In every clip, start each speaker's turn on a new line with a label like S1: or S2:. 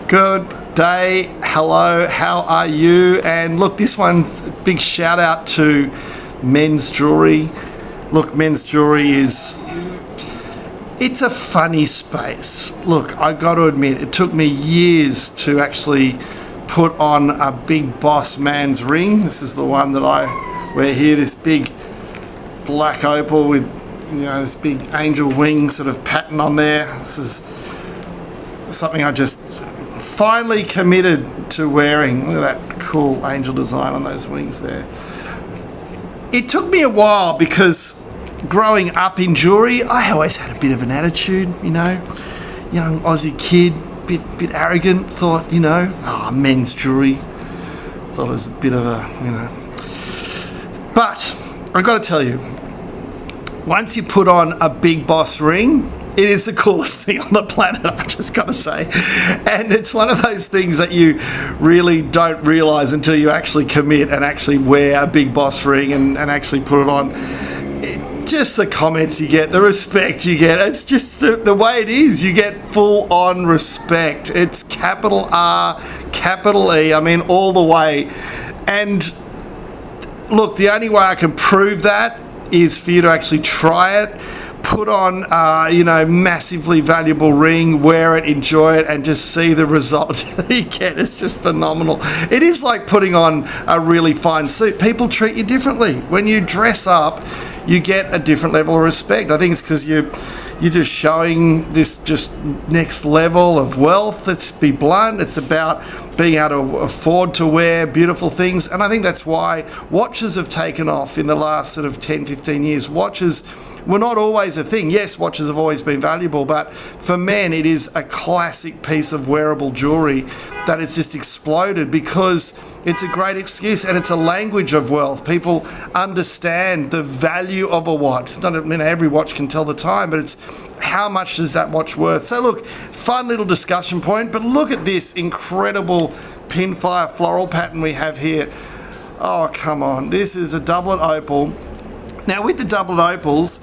S1: Good day, hello, how are you? And look, this one's a big shout out to men's jewelry. Look, men's jewelry it's a funny space. Look, I got to admit, it took me years to actually put on a big boss man's ring. This is the one that I wear here, this big black opal with, this big angel wing sort of pattern on there. This is something I just finally committed to wearing. Look at that cool angel design on those wings there. It took me a while because growing up in jewelry, I always had a bit of an attitude, young Aussie kid, bit arrogant, thought, men's jewelry. Thought it was a bit of a, But I got to tell you, once you put on a big boss ring, it is the coolest thing on the planet, I've just got to say. And it's one of those things that you really don't realise until you actually commit and actually wear a big boss ring and actually put it on. Just the comments you get, the respect you get, it's just the way it is. You get full on respect. It's capital R, capital E, all the way. And look, the only way I can prove that is for you to actually try it. Put on, massively valuable ring, wear it, enjoy it, and just see the result you get. It's just phenomenal. It is like putting on a really fine suit. People treat you differently. When you dress up, you get a different level of respect. I think it's because you're just showing this just next level of wealth. Let's be blunt. It's about being able to afford to wear beautiful things. And I think that's why watches have taken off in the last sort of 10, 15 years. Watches were not always a thing. Yes, watches have always been valuable, but for men, it is a classic piece of wearable jewelry that has just exploded because it's a great excuse and it's a language of wealth. People understand the value of a watch. It's not, every watch can tell the time, but it's how much is that watch worth? So look, fun little discussion point, but look at this incredible pinfire floral pattern we have here. Oh, come on. This is a doublet opal. Now with the doublet opals,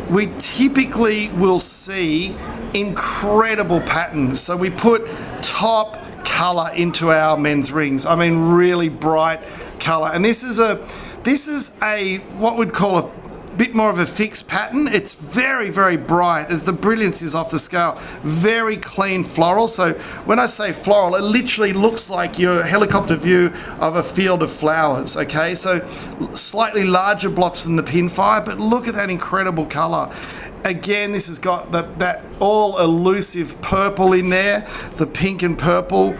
S1: we typically will see incredible patterns. So we put top color into our men's rings. Really bright color. And this is a what we'd call a bit more of a fixed pattern. It's very, very bright. The brilliance is off the scale. Very clean floral. So when I say floral, it literally looks like your helicopter view of a field of flowers. Okay, so slightly larger blocks than the pinfire, but look at that incredible color. Again, this has got that all elusive purple in there, the pink and purple.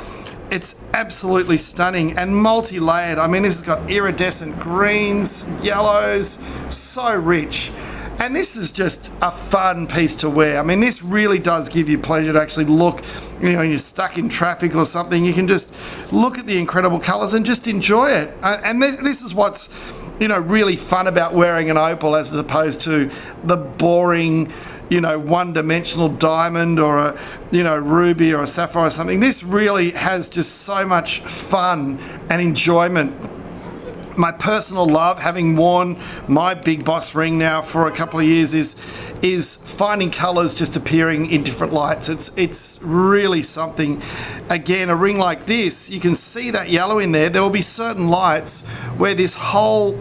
S1: It's absolutely stunning and multi-layered. This has got iridescent greens, yellows, so rich. And this is just a fun piece to wear. This really does give you pleasure to actually look, you're stuck in traffic or something, you can just look at the incredible colors and just enjoy it. And this is what's, really fun about wearing an opal as opposed to the boring, one-dimensional diamond or a, ruby or a sapphire or something. This really has just so much fun and enjoyment. My personal love, having worn my big boss ring now for a couple of years, is finding colors just appearing in different lights. It's really something. Again, a ring like this, you can see that yellow in there. There will be certain lights where this whole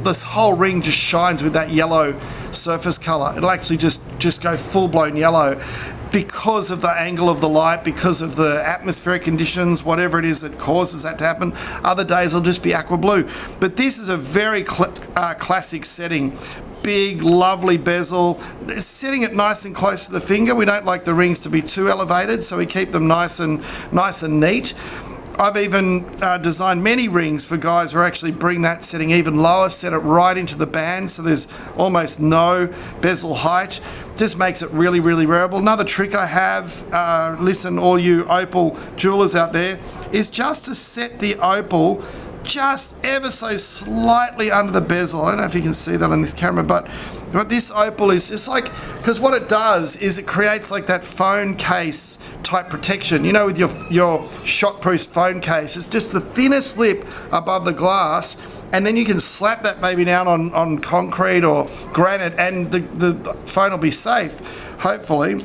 S1: ring just shines with that yellow surface color. It'll actually just go full-blown yellow because of the angle of the light, because of the atmospheric conditions, whatever it is that causes that to happen. Other days it'll just be aqua blue. But this is a very classic setting. Big, lovely bezel, setting it nice and close to the finger. We don't like the rings to be too elevated, so we keep them nice and neat. I've even designed many rings for guys who actually bring that setting even lower, set it right into the band so there's almost no bezel height. Just makes it really, really wearable. Another trick I have, listen all you opal jewelers out there, is just to set the opal just ever so slightly under the bezel. I don't know if you can see that on this camera, but this opal is just like, because what it does is it creates like that phone case type protection, with your shockproof phone case. It's just the thinnest lip above the glass, and then you can slap that baby down on concrete or granite and the phone will be safe, hopefully.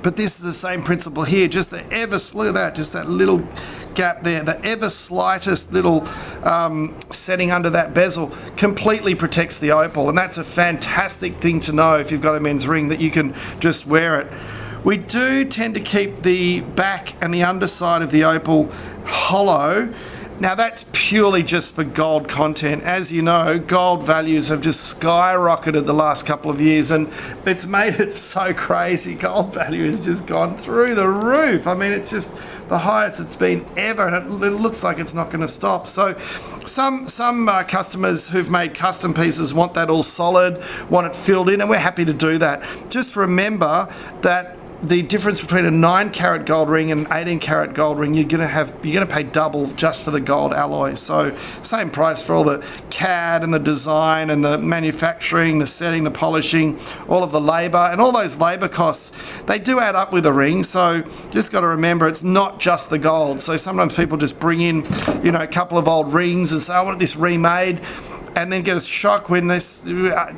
S1: But this is the same principle here, just the look at that, just that little gap there, the ever slightest little setting under that bezel completely protects the opal, and that's a fantastic thing to know if you've got a men's ring, that you can just wear it. We do tend to keep the back and the underside of the opal hollow. Now that's purely just for gold content. As you know, gold values have just skyrocketed the last couple of years, and it's made it so crazy. Gold value has just gone through the roof. I mean, it's just the highest it's been ever, and it looks like it's not going to stop. So some customers who've made custom pieces want that all solid, want it filled in, and we're happy to do that. Just remember that the difference between a 9-carat gold ring and an 18-carat gold ring, you're going to pay double just for the gold alloy. So same price for all the CAD and the design and the manufacturing, the setting, the polishing, all of the labor, and all those labor costs, they do add up with a ring. So just got to remember, it's not just the gold. So sometimes people just bring in, a couple of old rings and say, I want this remade, and then get a shock when they're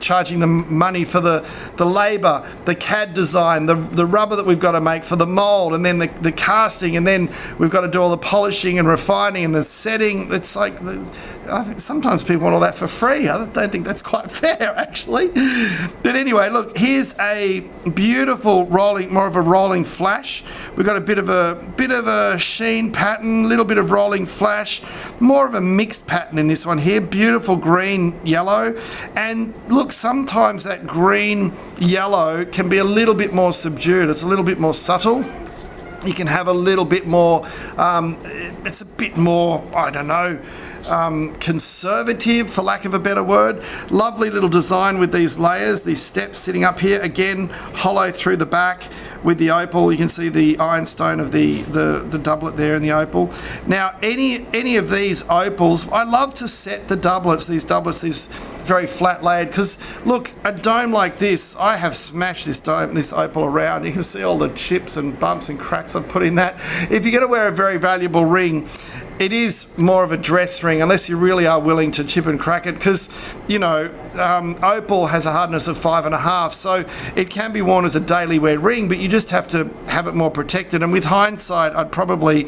S1: charging them money for the labour, the CAD design, the rubber that we've got to make for the mould, and then the casting, and then we've got to do all the polishing and refining and the setting. It's like, I think sometimes people want all that for free. I don't think that's quite fair, actually. But anyway, look, here's a beautiful more of a rolling flash. We've got a bit of a sheen pattern, little bit of rolling flash, more of a mixed pattern in this one here. Beautiful green, yellow, and look, sometimes that green yellow can be a little bit more subdued. It's a little bit more subtle. You can have a little bit more, it's a bit more, I don't know, conservative, for lack of a better word. Lovely little design with these layers, these steps sitting up here, again hollow through the back with the opal. You can see the ironstone of the doublet there in the opal. Now any of these opals, I love to set the doublets, these very flat layered, because look, a dome like this, I have smashed this opal around. You can see all the chips and bumps and cracks I've put in that. If you're going to wear a very valuable ring, it is more of a dress ring, unless you really are willing to chip and crack it, because opal has a hardness of 5.5, so it can be worn as a daily wear ring, but you just have to have it more protected. And with hindsight, I'd probably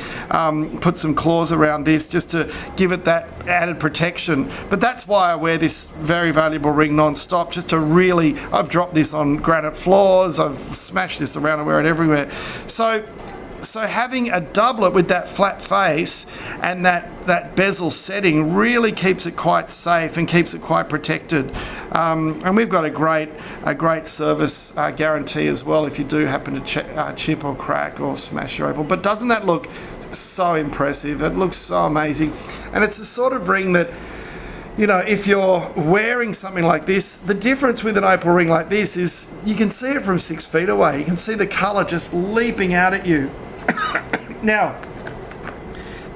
S1: put some claws around this just to give it that added protection. But that's why I wear this very valuable ring non-stop, just to really, I've dropped this on granite floors, I've smashed this around and wear it everywhere. So having a doublet with that flat face and that bezel setting really keeps it quite safe and keeps it quite protected. And we've got a great service guarantee as well if you do happen to chip or crack or smash your opal. But doesn't that look so impressive? It looks so amazing. And it's a sort of ring that, if you're wearing something like this, the difference with an opal ring like this is you can see it from 6 feet away. You can see the colour just leaping out at you. Now,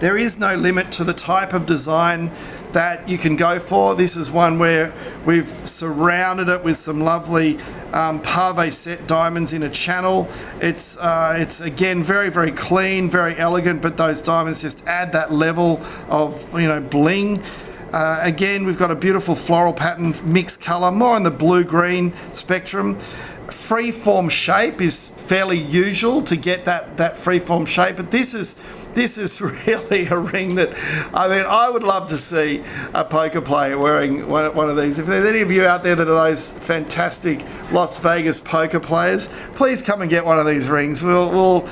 S1: there is no limit to the type of design that you can go for. This is one where we've surrounded it with some lovely pave set diamonds in a channel. It's again very, very clean, very elegant, but those diamonds just add that level of bling. Again, we've got a beautiful floral pattern, mixed colour, more on the blue-green spectrum. Freeform shape is fairly usual to get that freeform shape, but this is really a ring that, I would love to see a poker player wearing one of these. If there's any of you out there that are those fantastic Las Vegas poker players, please come and get one of these rings. We'll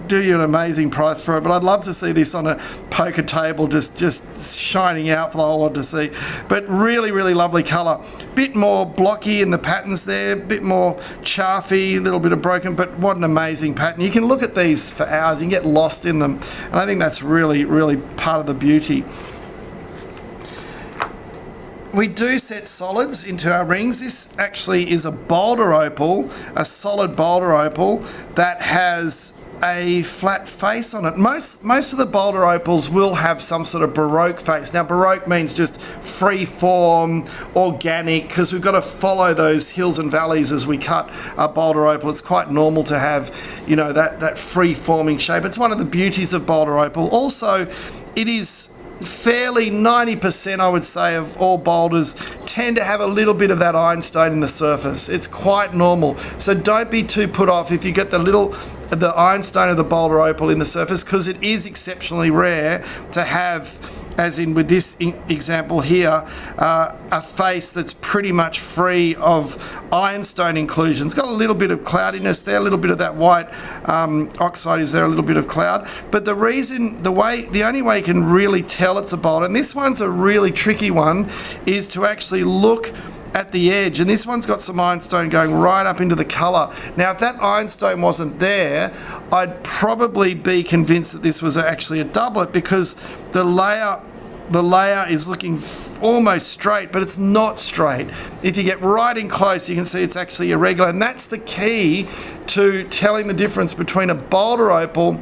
S1: do you an amazing price for it, but I'd love to see this on a poker table just shining out for the whole world to see. But really, really lovely colour. Bit more blocky in the patterns there, bit more chaffy, a little bit of broken, but what an amazing pattern. You can look at these for hours, you can get lost in them, and I think that's really, really part of the beauty. We do set solids into our rings. This actually is a boulder opal, a solid boulder opal that has a flat face on it. Most of the boulder opals will have some sort of Baroque face. Now, Baroque means just free form, organic, because we've got to follow those hills and valleys as we cut a boulder opal. It's quite normal to have, that free forming shape. It's one of the beauties of boulder opal. Also, it is fairly 90%, I would say, of all boulders tend to have a little bit of that ironstone in the surface. It's quite normal. So don't be too put off if you get the ironstone of the boulder opal in the surface, because it is exceptionally rare to have, as in with this example here, a face that's pretty much free of ironstone inclusions. Got a little bit of cloudiness there, a little bit of that white oxide is there, a little bit of cloud. But the only way you can really tell it's a boulder, and this one's a really tricky one, is to actually look at the edge, and this one's got some ironstone going right up into the colour. Now if that ironstone wasn't there, I'd probably be convinced that this was actually a doublet, because the layer is looking almost straight, but it's not straight. If you get right in close, you can see it's actually irregular, and that's the key to telling the difference between a boulder opal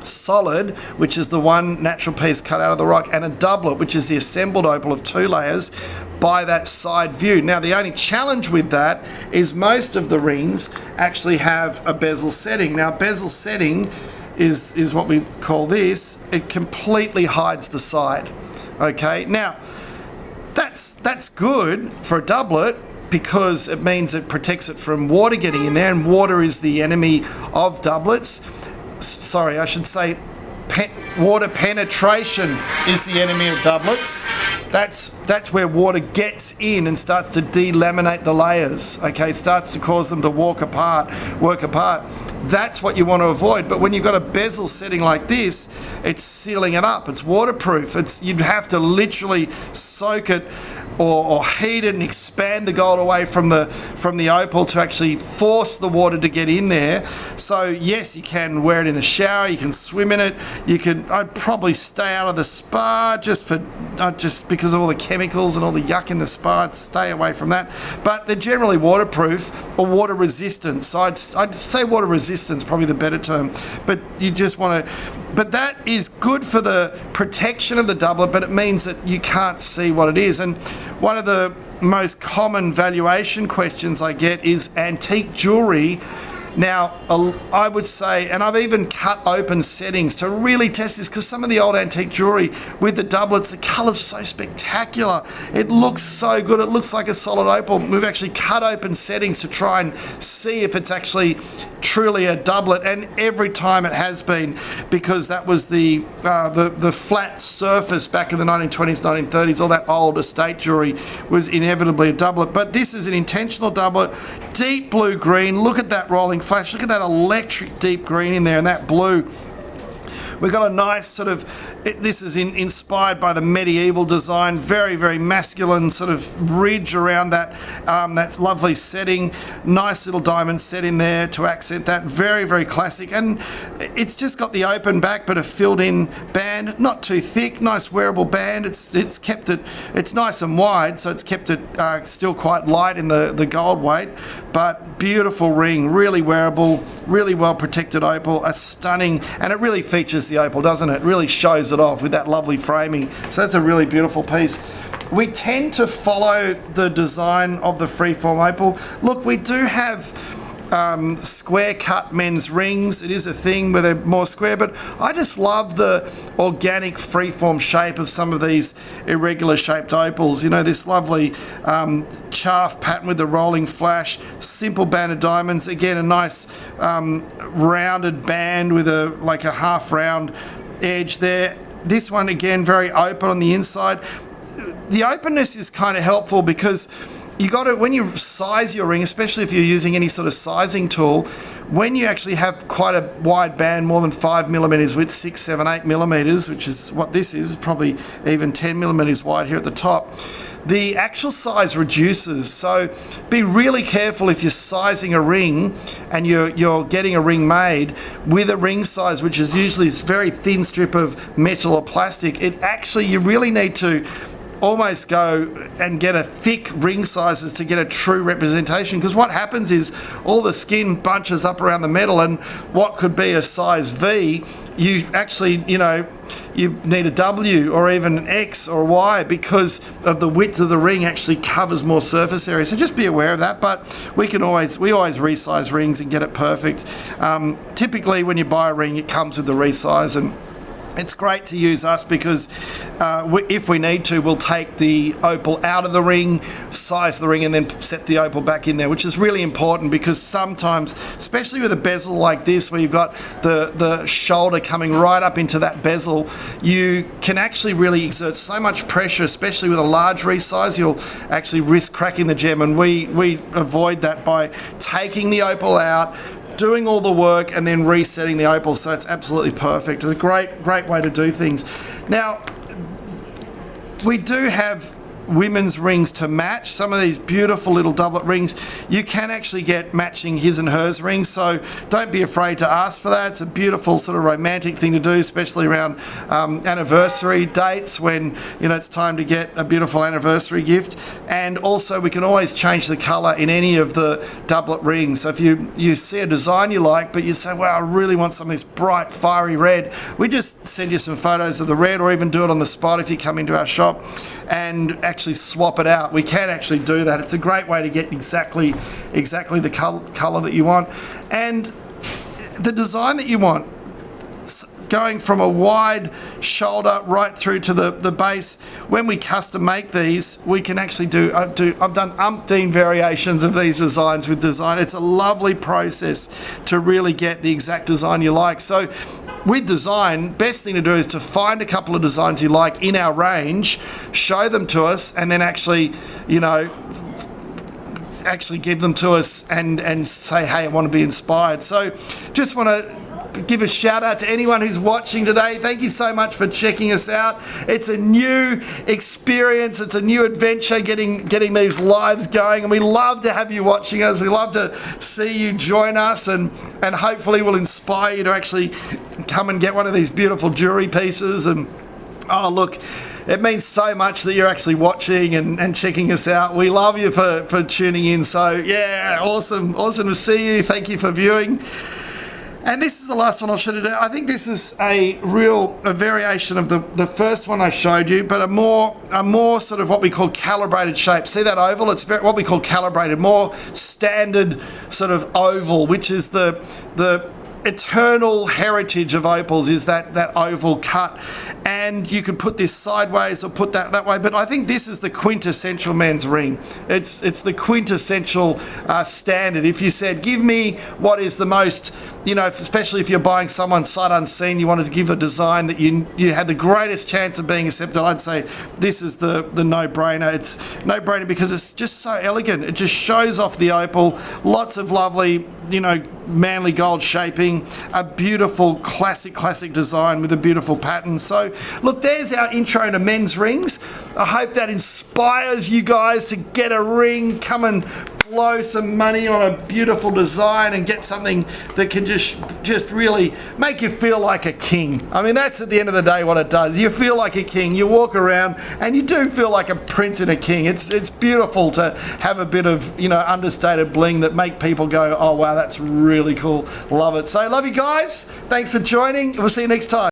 S1: solid, which is the one natural piece cut out of the rock, and a doublet, which is the assembled opal of 2 layers, by that side view. Now the only challenge with that is most of the rings actually have a bezel setting. Now bezel setting is what we call this. It completely hides the side. Okay, now that's good for a doublet, because it means it protects it from water getting in there, and water is the enemy of doublets. Sorry, I should say water penetration is the enemy of doublets. That's where water gets in and starts to delaminate the layers. Okay, starts to cause them to work apart. That's what you want to avoid. But when you've got a bezel setting like this, it's sealing it up. It's waterproof. You'd have to literally soak it or heat it and expand the gold away from the opal to actually force the water to get in there. So yes, you can wear it in the shower, you can swim in it, I'd probably stay out of the spa just because of all the chemicals and all the yuck in the spa. I'd stay away from that. But they're generally waterproof or water resistant. So I'd say water resistance is probably the better term. But you just want to, but that is good for the protection of the doublet, but it means that you can't see what it is. And one of the most common valuation questions I get is antique jewelry. Now, I would say, and I've even cut open settings to really test this, because some of the old antique jewelry with the doublets, the colour's so spectacular. It looks so good. It looks like a solid opal. We've actually cut open settings to try and see if it's actually truly a doublet, and every time it has been, because that was the flat surface back in the 1920s, 1930s. All that old estate jewelry was inevitably a doublet. But this is an intentional doublet. Deep blue green. Look at that rolling flash. Look at that electric deep green in there, and that blue. We've got a nice sort of, this is inspired by the medieval design, very, very masculine sort of ridge around that lovely setting. Nice little diamond set in there to accent that. Very, very classic. And it's just got the open back, but a filled in band, not too thick, nice wearable band. It's kept it, it's nice and wide, so it's kept it still quite light in the gold weight, but beautiful ring, really wearable, really well protected opal, a stunning, and it really features the opal, doesn't it? It really shows it off with that lovely framing. So that's a really beautiful piece. We tend to follow the design of the freeform opal. Look, we do have square cut men's rings. It is a thing where they're more square, but I just love the organic freeform shape of some of these irregular shaped opals. You know, this lovely chaff pattern with the rolling flash, simple band of diamonds. Again, a nice rounded band with like a half round edge there. This one again, very open on the inside. The openness is kind of helpful because you got to, when you size your ring, especially if you're using any sort of sizing tool, when you actually have quite a wide band, more than 5 millimeters width, 6, 7, 8 millimeters, which is what this is, probably even 10 millimeters wide here at the top, the actual size reduces. So be really careful if you're sizing a ring and you're getting a ring made with a ring size, which is usually this very thin strip of metal or plastic. It actually, you really need to almost go and get a thick ring sizes to get a true representation, because what happens is all the skin bunches up around the metal, and what could be a size V, you actually, you know, you need a W or even an X or Y, because of the width of the ring actually covers more surface area. So just be aware of that. But we always resize rings and get it perfect. Typically when you buy a ring, it comes with the resize, and It's great to use us because if we need to, we'll take the opal out of the ring, size the ring, and then set the opal back in there, which is really important because sometimes, especially with a bezel like this, where you've got the shoulder coming right up into that bezel, you can actually really exert so much pressure, especially with a large resize, you'll actually risk cracking the gem, and we avoid that by taking the opal out, doing all the work, and then resetting the opal. So it's absolutely perfect. It's a great way to do things. Now, we do have women's rings to match. Some of these beautiful little doublet rings, you can actually get matching his and hers rings, so don't be afraid to ask for that. It's a beautiful sort of romantic thing to do, especially around anniversary dates when, you know, it's time to get a beautiful anniversary gift. And also we can always change the color in any of the doublet rings. So if you see a design you like, but you say, wow, I really want some of this bright fiery red, we just send you some photos of the red, or even do it on the spot if you come into our shop, and actually swap it out. We can actually do that. It's a great way to get exactly the color that you want and the design that you want. Going from a wide shoulder right through to the base. When we custom make these, we can actually I've done umpteen variations of these designs with design. It's a lovely process to really get the exact design you like. So with design, best thing to do is to find a couple of designs you like in our range, show them to us, and then actually, you know, give them to us and say, hey, I want to be inspired. So just want to give a shout out to anyone who's watching today. Thank you so much for checking us out. It's a new experience. It's a new adventure getting these lives going, and we love to have you watching us. We love to see you join us, and hopefully we'll inspire you to actually come and get one of these beautiful jewelry pieces. And oh, look, it means so much that you're actually watching and checking us out. We love you for tuning in. So yeah, awesome to see you. Thank you for viewing. And this is the last one I'll show you today. I think this is a variation of the first one I showed you, but a more sort of what we call calibrated shape. See that oval? It's what we call calibrated, more standard sort of oval, which is the eternal heritage of opals, is that oval cut. And you could put this sideways or put that way, but I think this is the quintessential men's ring. It's the quintessential standard. If you said, give me what is the most, you know, especially if you're buying someone sight unseen, you wanted to give a design that you had the greatest chance of being accepted, I'd say this is the no-brainer. It's no-brainer because it's just so elegant. It just shows off the opal, lots of lovely, you know, manly gold shaping, a beautiful classic design with a beautiful pattern. So look, there's our intro to men's rings. I hope that inspires you guys to get a ring, come and blow some money on a beautiful design and get something that can just really make you feel like a king. I mean, that's at the end of the day what it does. You feel like a king. You walk around and you do feel like a prince and a king. It's beautiful to have a bit of, you know, understated bling that make people go, oh wow, that's really cool. Love it. So love you guys. Thanks for joining. We'll see you next time.